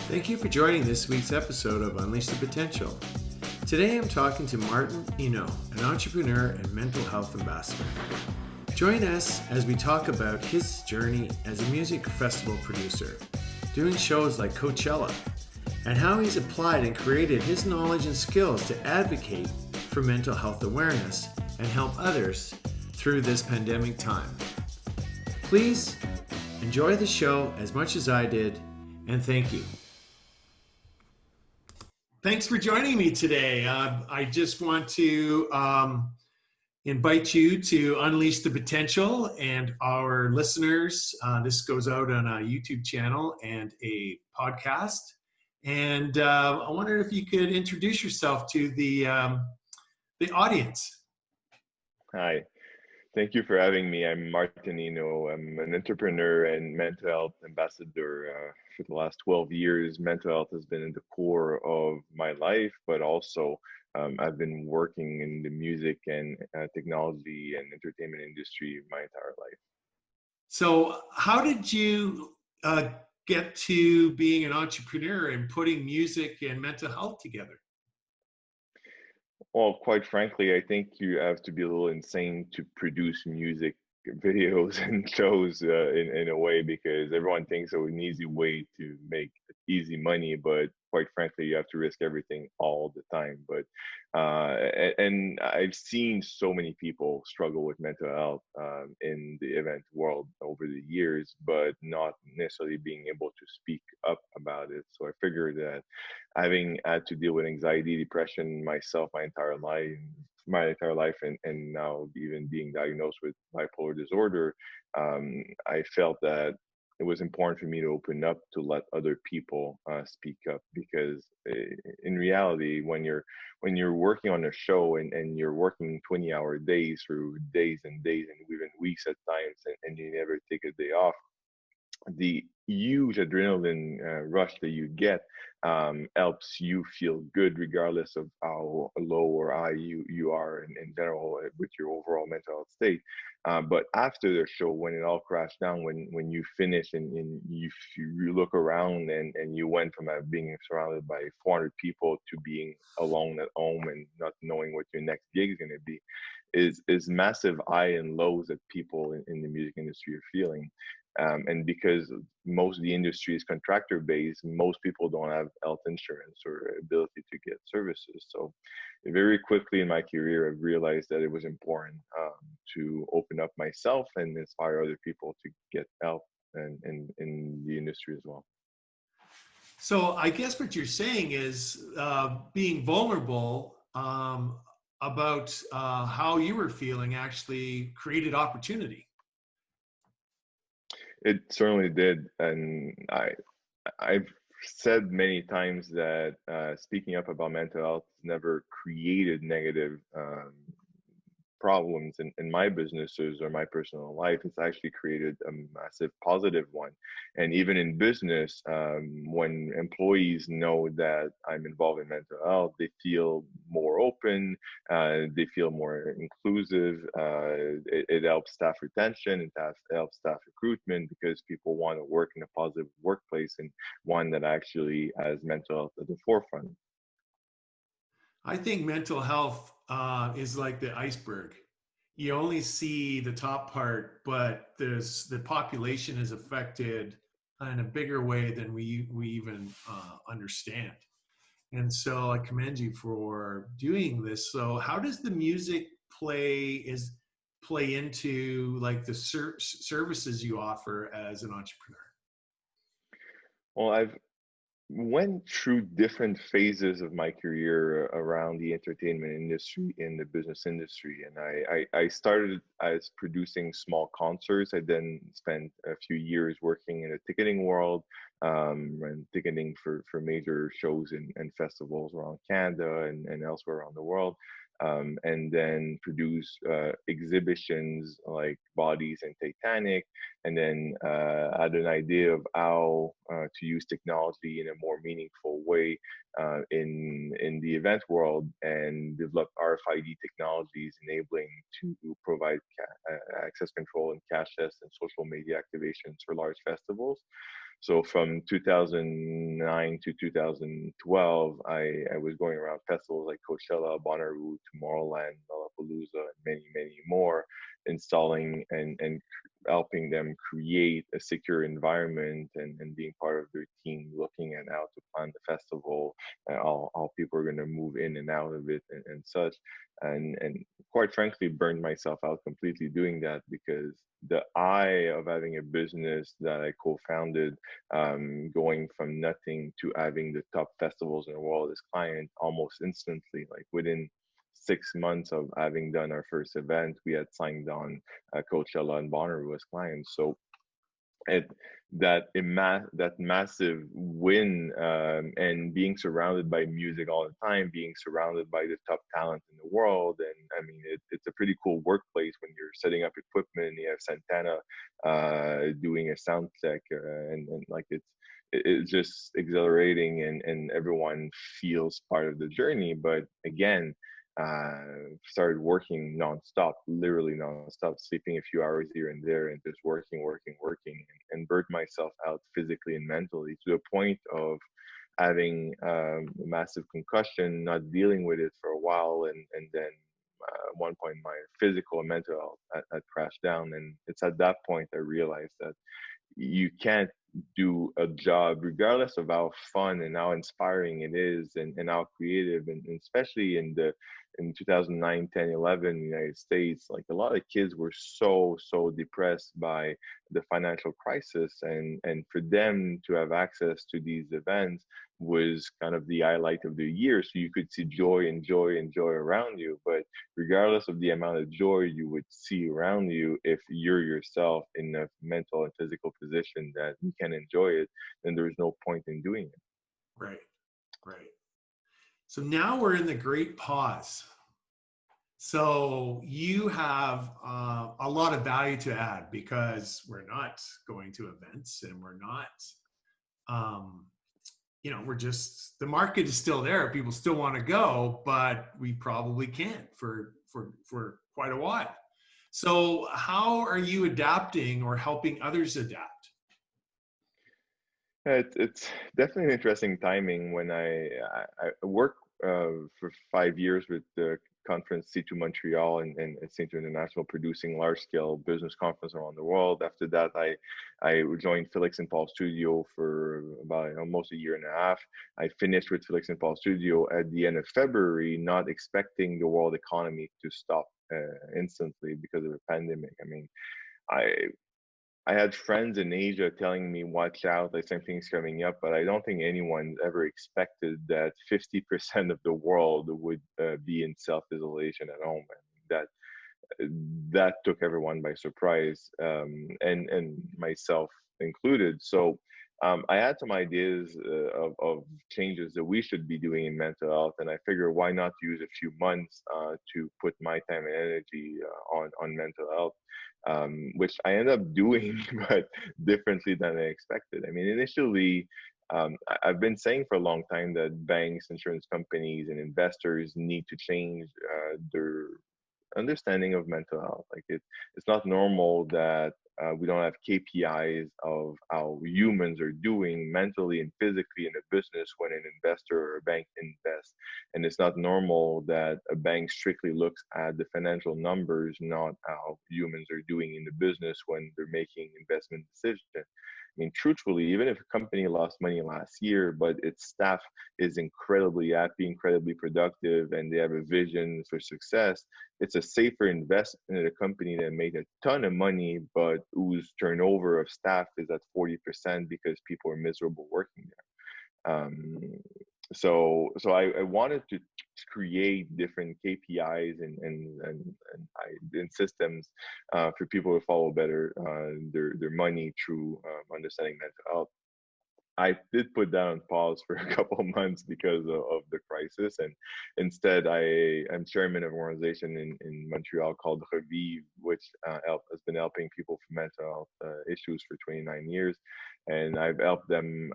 Thank you for joining this week's episode of Unleash the Potential. Today I'm talking to Martin Enault, an entrepreneur and mental health ambassador. Join us as we talk about his journey as a music festival producer, doing shows like Coachella, and how he's applied and created his knowledge and skills to advocate for mental health awareness and help others through this pandemic time. Please enjoy the show as much as I did, and thank you. Thanks for joining me today. I just want to invite you to Unleash the Potential and our listeners. This goes out on a YouTube channel and a podcast. And I wonder if you could introduce yourself to the audience. Hi, thank you for having me. I'm Martin Enault. I'm an entrepreneur and mental health ambassador. For the last 12 years, mental health has been in the core of my life, but also I've been working in the music and technology and entertainment industry my entire life. So how did you get to being an entrepreneur and putting music and mental health together? Well, quite frankly, I think you have to be a little insane to produce music videos and shows in a way, because everyone thinks of an easy way to make easy money, but quite frankly, you have to risk everything all the time. But and I've seen so many people struggle with mental health in the event world over the years, but not necessarily being able to speak up about it. So I figured that having had to deal with anxiety, depression myself my entire life, and now even being diagnosed with bipolar disorder, I felt that it was important for me to open up to let other people speak up, because in reality, when you're working on a show and you're working 20-hour days through days and days and even weeks at times, and you never take a day off, the huge adrenaline rush that you get helps you feel good regardless of how low or high you are in general with your overall mental health state. But after the show, when it all crashed down, when you finish and you look around and you went from being surrounded by 400 people to being alone at home and not knowing what your next gig is going to be, is massive high and lows that people in the music industry are feeling. And because most of the industry is contractor based, most people don't have health insurance or ability to get services. So very quickly in my career, I've realized that it was important to open up myself and inspire other people to get help in the industry as well. So I guess what you're saying is being vulnerable about how you were feeling actually created opportunity. It certainly did, and I've said many times that speaking up about mental health never created negative problems in my businesses or my personal life. It's actually created a massive positive one. And even in business, when employees know that I'm involved in mental health, they feel more open, they feel more inclusive. It helps staff retention, helps staff recruitment, because people want to work in a positive workplace and one that actually has mental health at the forefront. I think mental health is like the iceberg. You only see the top part, but the population is affected in a bigger way than we even understand. And so I commend you for doing this. So how does the music play into like the services you offer as an entrepreneur? Well, I've went through different phases of my career around the entertainment industry in the business industry, and I started as producing small concerts. I then spent a few years working in the ticketing world, and ticketing for major shows and festivals around Canada and elsewhere around the world, and then produce exhibitions like Bodies and Titanic, and then had an idea of how to use technology in a more meaningful way in the event world, and develop RFID technologies enabling to provide access control and cashless and social media activations for large festivals. So from 2009 to 2012, I was going around festivals like Coachella, Bonnaroo, Tomorrowland, Lollapalooza, and many, many more, installing and helping them create a secure environment and being part of their team, looking at how to plan the festival, and how people are going to move in and out of it and such. And quite frankly, burned myself out completely doing that because the eye of having a business that I co-founded, going from nothing to having the top festivals in the world as client almost instantly, like within 6 months of having done our first event, we had signed on Coachella and Bonnaroo as clients. So it that massive win, and being surrounded by music all the time, being surrounded by the top talent in the world, and I mean it's a pretty cool workplace when you're setting up equipment. You have Santana doing a sound check, and like it's just exhilarating, and everyone feels part of the journey. But again, started working nonstop, literally nonstop, sleeping a few hours here and there, and just working, working, working, and burnt myself out physically and mentally to the point of having a massive concussion, not dealing with it for a while, and then at one point my physical and mental health had crashed down, and it's at that point I realized that you can't do a job regardless of how fun and how inspiring it is, and how creative, and especially in 2009, 10, 11 in the United States, like a lot of kids were so depressed by the financial crisis, and for them to have access to these events was kind of the highlight of the year, so you could see joy and joy and joy around you. But regardless of the amount of joy you would see around you, if you're yourself in a mental and physical position that you can enjoy it, then there's no point in doing it. Right. Right. So now we're in the great pause. So you have a lot of value to add because we're not going to events and we're not, um, we're just, the market is still there. People still want to go, but we probably can't for quite a while. So how are you adapting or helping others adapt? It's definitely an interesting timing when I work for 5 years with the conference C2 Montreal and C2 International, producing large scale business conference around the world. After that, I joined Felix and Paul Studio for about almost a year and a half. I finished with Felix and Paul Studio at the end of February, not expecting the world economy to stop instantly because of the pandemic. I mean, I I had friends in Asia telling me, watch out, like something's coming up, but I don't think anyone ever expected that 50% of the world would be in self-isolation at home. And that took everyone by surprise, and myself included. So I had some ideas of changes that we should be doing in mental health, and I figured why not use a few months to put my time and energy on mental health, which I ended up doing, but differently than I expected. I mean, initially. I've been saying for a long time that banks, insurance companies, and investors need to change their understanding of mental health. Like it's not normal that we don't have KPIs of how humans are doing mentally and physically in a business when an investor or a bank invests. And it's not normal that a bank strictly looks at the financial numbers, not how humans are doing in the business when they're making investment decisions. I mean, truthfully, even if a company lost money last year, but its staff is incredibly happy, incredibly productive, and they have a vision for success, it's a safer investment in a company that made a ton of money, but whose turnover of staff is at 40% because people are miserable working there. So I wanted to create different KPIs and systems for people to follow better their money through understanding mental health. I did put that on pause for a couple of months because of the crisis, and instead I am chairman of an organization in Montreal called Revive, which has been helping people for mental health issues for 29 years, and I've helped them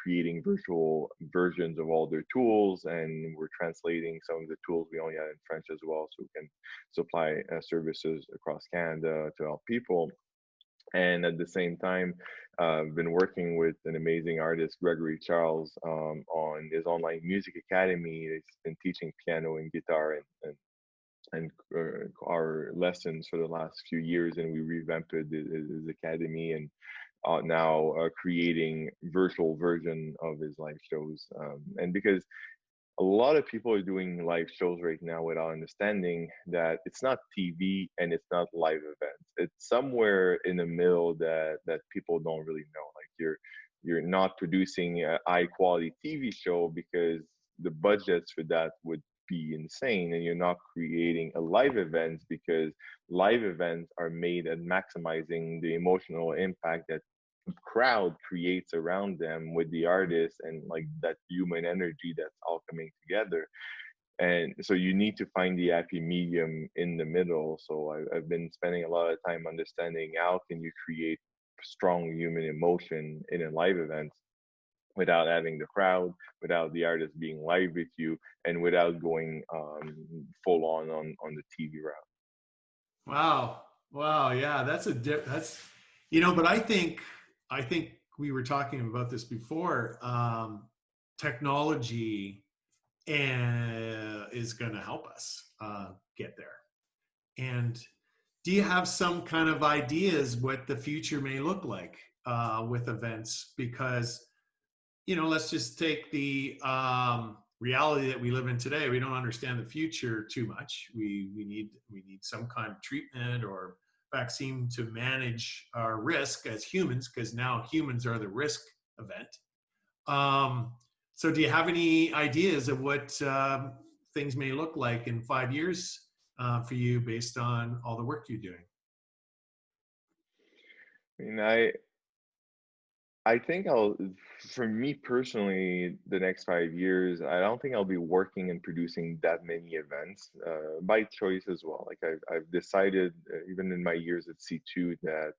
creating virtual versions of all their tools, and we're translating some of the tools we only had in French as well, so we can supply services across Canada to help people. And at the same time, been working with an amazing artist, Gregory Charles, on his online music academy. He's been teaching piano and guitar and our lessons for the last few years, and we revamped his academy, and now creating virtual version of his live shows. And because a lot of people are doing live shows right now without understanding that it's not TV and it's not live events. It's somewhere in the middle that people don't really know. Like you're not producing a high quality TV show because the budgets for that would be insane, and you're not creating a live events because live events are made at maximizing the emotional impact that crowd creates around them with the artist, and like that human energy that's all coming together. And so you need to find the happy medium in the middle. So I've been spending a lot of time understanding how can you create strong human emotion in a live event without having the crowd, without the artist being live with you, and without going full on the TV route. Wow. Wow. Yeah, that's but I think we were talking about this before. Technology is going to help us get there. And do you have some kind of ideas what the future may look like with events? Because let's just take the reality that we live in today. We don't understand the future too much. We need some kind of treatment or vaccine to manage our risk as humans, because now humans are the risk event. So, do you have any ideas of what things may look like in 5 years for you, based on all the work you're doing? I mean, I think for me personally, the next 5 years, I don't think I'll be working and producing that many events by choice as well. Like I've decided, even in my years at C2, that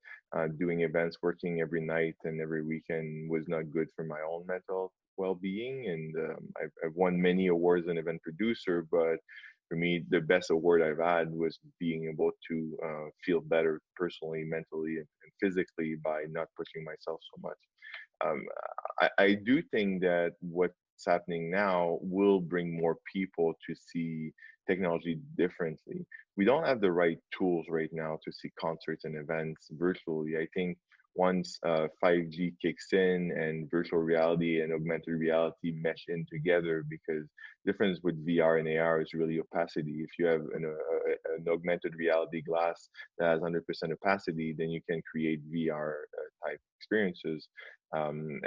doing events, working every night and every weekend was not good for my own mental well-being. And I've won many awards as an event producer, but for me, the best award I've had was being able to feel better personally, mentally, and physically by not pushing myself so much. um, I do think that what's happening now will bring more people to see technology differently. We don't have the right tools right now to see concerts and events virtually. I think once 5G kicks in and virtual reality and augmented reality mesh in together, because difference with VR and AR is really opacity. If you have an augmented reality glass that has 100% opacity, then you can create VR type experiences. And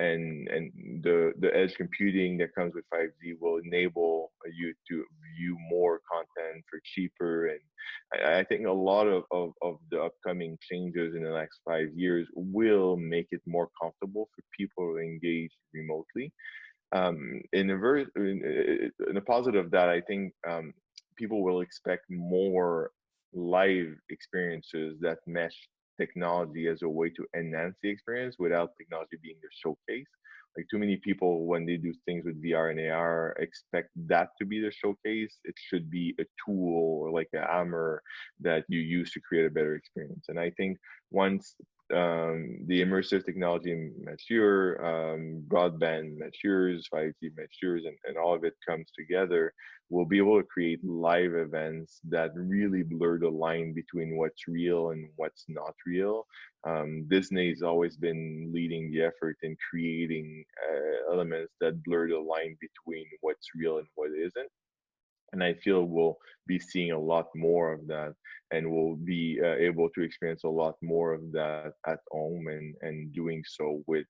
the edge computing that comes with 5G will enable you to view more content for cheaper. And I think a lot of the upcoming changes in the next 5 years will make it more comfortable for people to engage remotely. In a positive of that, I think people will expect more live experiences that mesh technology as a way to enhance the experience without technology being the showcase. Like too many people, when they do things with VR and AR, expect that to be the showcase. It should be a tool or like a hammer that you use to create a better experience. And I think once the immersive technology mature, broadband matures, 5G matures, and all of it comes together, we'll be able to create live events that really blur the line between what's real and what's not real. Disney's always been leading the effort in creating elements that blur the line between what's real and what isn't. And I feel we'll be seeing a lot more of that, and we'll be able to experience a lot more of that at home, and doing so with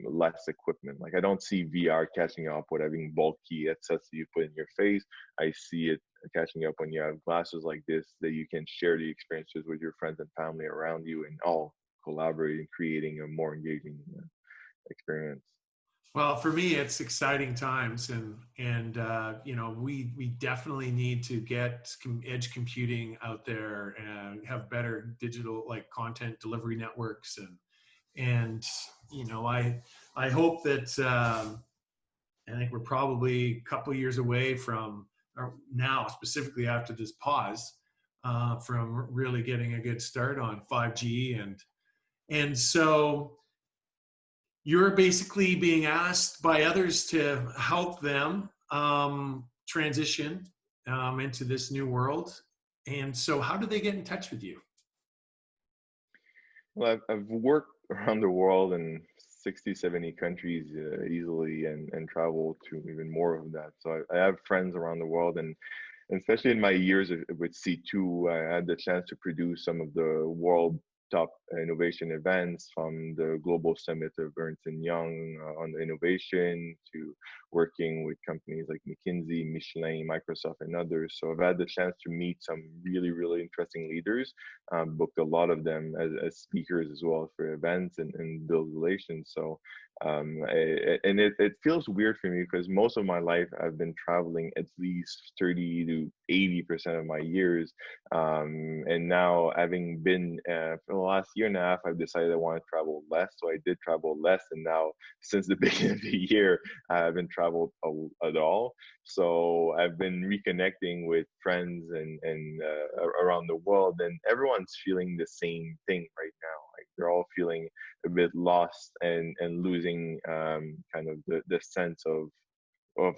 less equipment. Like I don't see VR catching up with having bulky headsets that you put in your face. I see it catching up when you have glasses like this that you can share the experiences with your friends and family around you, and all collaborating, creating a more engaging experience. Well, for me, it's exciting times, and we definitely need to get edge computing out there and have better digital like content delivery networks, and I hope that I think we're probably a couple of years away from, or now specifically after this pause, from really getting a good start on 5G, and so you're basically being asked by others to help them transition into this new world. And so, how do they get in touch with you? Well, I've worked around the world in 60, 70 countries easily, and traveled to even more of that. So I have friends around the world, and especially in my years with C2, I had the chance to produce some of the world top innovation events, from the global summit of Ernst& and Young on the innovation, to working with companies like McKinsey, Michelin, Microsoft, and others. So I've had the chance to meet some really, really interesting leaders, booked a lot of them as speakers as well for events, and build relations. So and it feels weird for me because most of my life I've been traveling at least 30 to 80% of my years, and now having been for the last year and a half, I've decided I want to travel less. So I did travel less, and now since the beginning of the year, I haven't traveled at all. So I've been reconnecting with friends and around the world, and everyone's feeling the same thing right now. Like, they're all feeling a bit lost, and losing kind of the sense of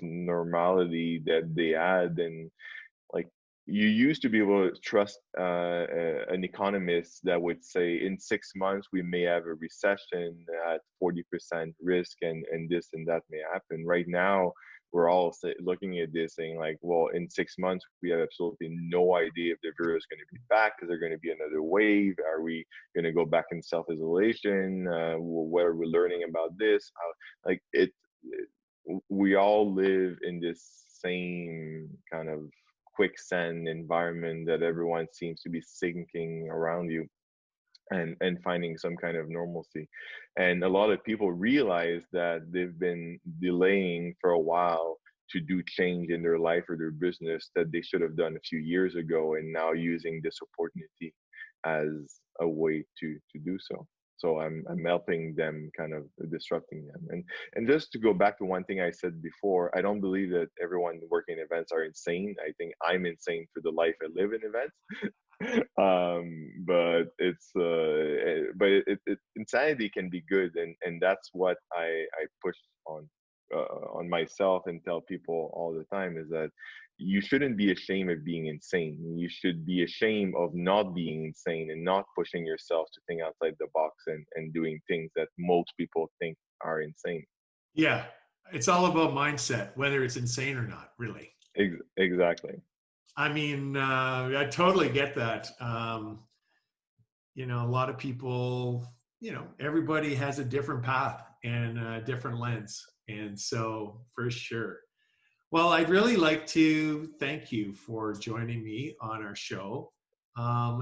normality that they had. And like, you used to be able to trust an economist that would say in 6 months we may have a recession at 40% risk, and this and that may happen. Right now, we're all looking at this saying like, well, in 6 months we have absolutely no idea if the virus is going to be back. Is there going to be another wave? Are we going to go back in self-isolation? What are we learning about this? Like we all live in this same kind of quicksand environment that everyone seems to be sinking around you, and finding some kind of normalcy. And a lot of people realize that they've been delaying for a while to do change in their life or their business that they should have done a few years ago, and now using this opportunity as a way to do so. So I'm helping them, kind of disrupting them. And just to go back to one thing I said before, I don't believe that everyone working in events are insane. I think I'm insane for the life I live in events. But insanity can be good, and that's what I push on myself and tell people all the time, is that you shouldn't be ashamed of being insane. You should be ashamed of not being insane and not pushing yourself to think outside the box, and doing things that most people think are insane. Yeah, it's all about mindset, whether it's insane or not, really. Exactly. I mean, I totally get that. A lot of people, everybody has a different path and a different lens. And so, for sure. Well, I'd really like to thank you for joining me on our show.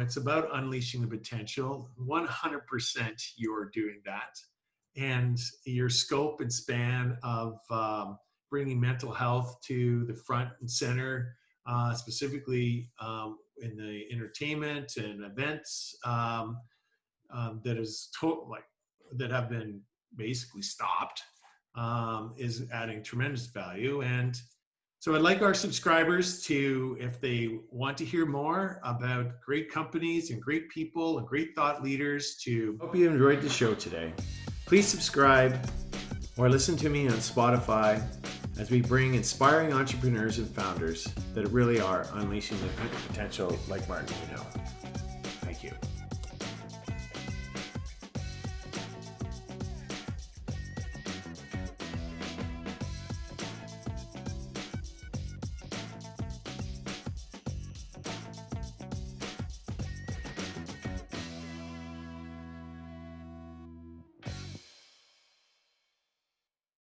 It's about unleashing the potential. 100% you're doing that. And your scope and span of bringing mental health to the front and center, specifically in the entertainment and events that is like that have been basically stopped, is adding tremendous value. And so I'd like our subscribers to, if they want to hear more about great companies and great people and great thought leaders, to hope you enjoyed the show today. Please subscribe or listen to me on Spotify as we bring inspiring entrepreneurs and founders that really are unleashing the potential, like Martin Enault.